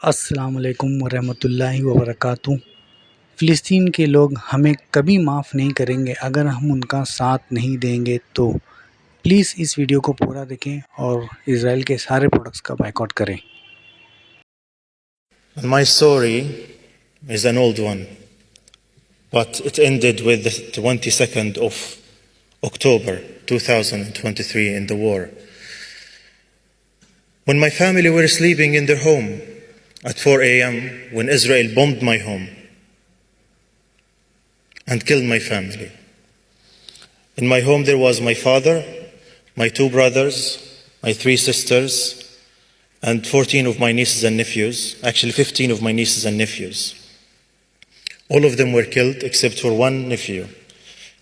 अस्सलाम वालेकुम वरहमतुल्लाहि वबरकातुहू। फ़िलिस्तीन के लोग हमें कभी माफ़ नहीं करेंगे अगर हम उनका साथ नहीं देंगे तो प्लीज़ इस वीडियो को पूरा देखें और इज़राइल के सारे प्रोडक्ट्स का बायकॉट करें। My story is an old one, but it ended with the 22nd of October 2023 in the war. When my family were sleeping in their home at 4 a.m. when Israel bombed my home and killed my family. In my home there was my father, my 2 brothers, my 3 sisters, and 14 of my nieces and nephews, actually 15 of my nieces and nephews. All of them were killed except for one nephew.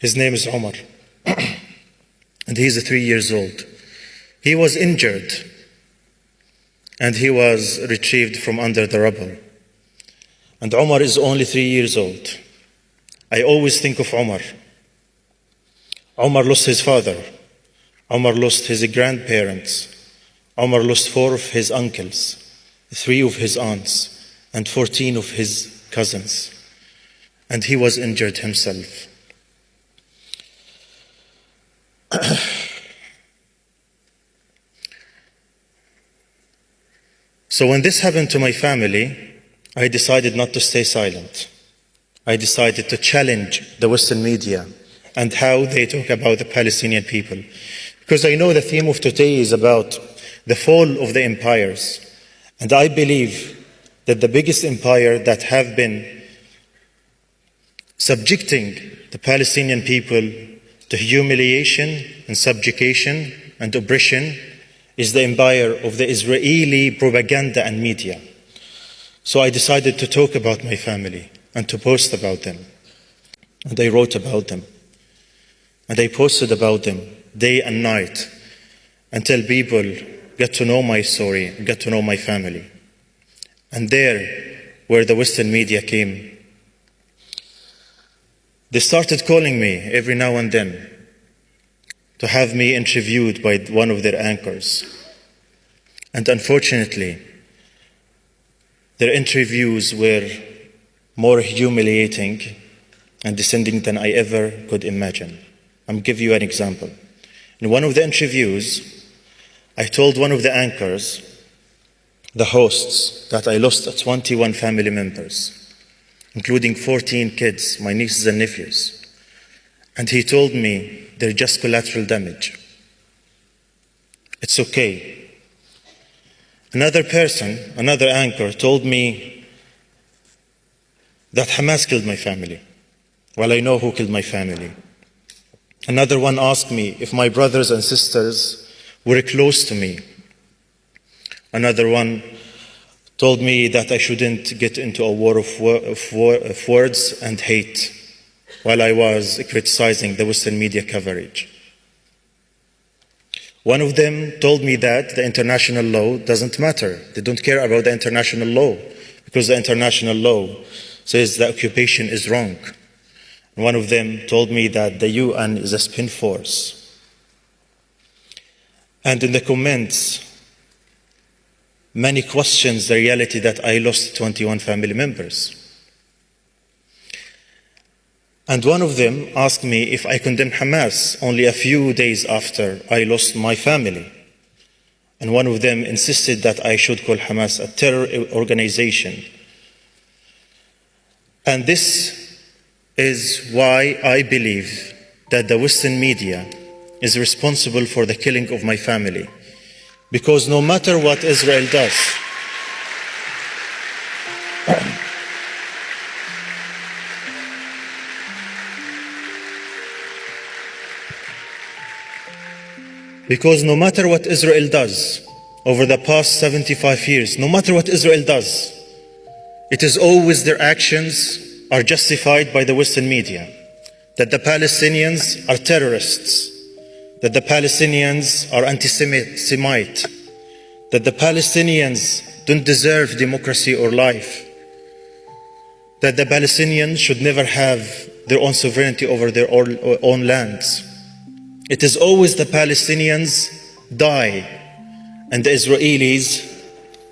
His name is Omar, and he's 3 years old. He was injured, and he was retrieved from under the rubble. And Omar is only 3 years old. I always think of Omar. Omar lost his father. Omar lost his grandparents. Omar lost 4 of his uncles, 3 of his aunts, and 14 of his cousins. And he was injured himself. So when this happened to my family, I decided not to stay silent. I decided to challenge the Western media and how they talk about the Palestinian people. Because I know the theme of today is about the fall of the empires. And I believe that the biggest empire that have been subjecting the Palestinian people to humiliation and subjugation and oppression is the empire of the Israeli propaganda and media. So I decided to talk about my family and to post about them. And I wrote about them. And I posted about them day and night until people get to know my story, get to know my family. And there, where the Western media came, they started calling me every now and then to have me interviewed by one of their anchors. And unfortunately, their interviews were more humiliating and descending than I ever could imagine. I'll give you an example. In one of the interviews, I told one of the anchors, the hosts, that I lost 21 family members, including 14 kids, my nieces and nephews. And he told me they're just collateral damage. It's okay. Another person, another anchor, told me that Hamas killed my family. Well, I know who killed my family. Another one asked me if my brothers and sisters were close to me. Another one told me that I shouldn't get into a war of words and hate while I was criticizing the Western media coverage. One of them told me that the international law doesn't matter. They don't care about the international law because the international law says the occupation is wrong. One of them told me that the UN is a spin force. And in the comments, many questions the reality that I lost 21 family members. And one of them asked me if I condemn Hamas only a few days after I lost my family. And one of them insisted that I should call Hamas a terror organization. And this is why I believe that the Western media is responsible for the killing of my family. Because no matter what Israel does, because no matter what Israel does over the past 75 years, no matter what Israel does, it is always their actions are justified by the Western media, that the Palestinians are terrorists, that the Palestinians are anti-Semite, that the Palestinians don't deserve democracy or life, that the Palestinians should never have their own sovereignty over their own lands. It is always the Palestinians die and the Israelis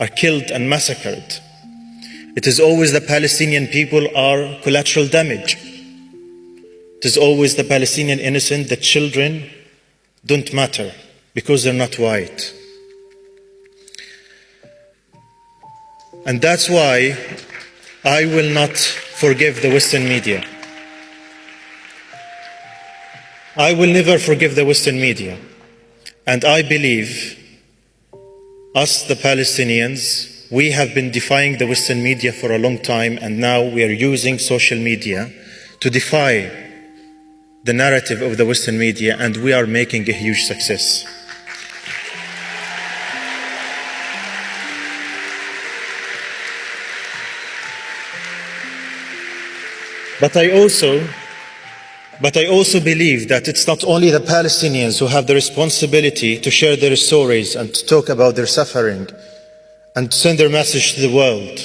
are killed and massacred It is always the Palestinian people are collateral damage. It is always the Palestinian innocent, the children don't matter because they're not white. And that's why I will not forgive the Western media. I will never forgive the Western media. And I believe us, the Palestinians, we have been defying the Western media for a long time, and now we are using social media to defy the narrative of the Western media, and we are making a huge success. But I also believe that it's not only the Palestinians who have the responsibility to share their stories and to talk about their suffering and send their message to the world.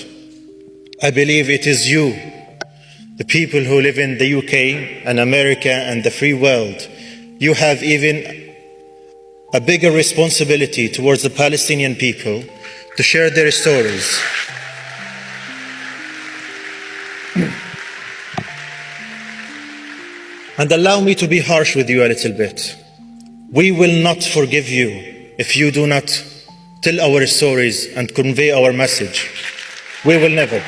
I believe it is you, the people who live in the UK and America and the free world. You have even a bigger responsibility towards the Palestinian people to share their stories. And allow me to be harsh with you a little bit. We will not forgive you if you do not tell our stories and convey our message. We will never.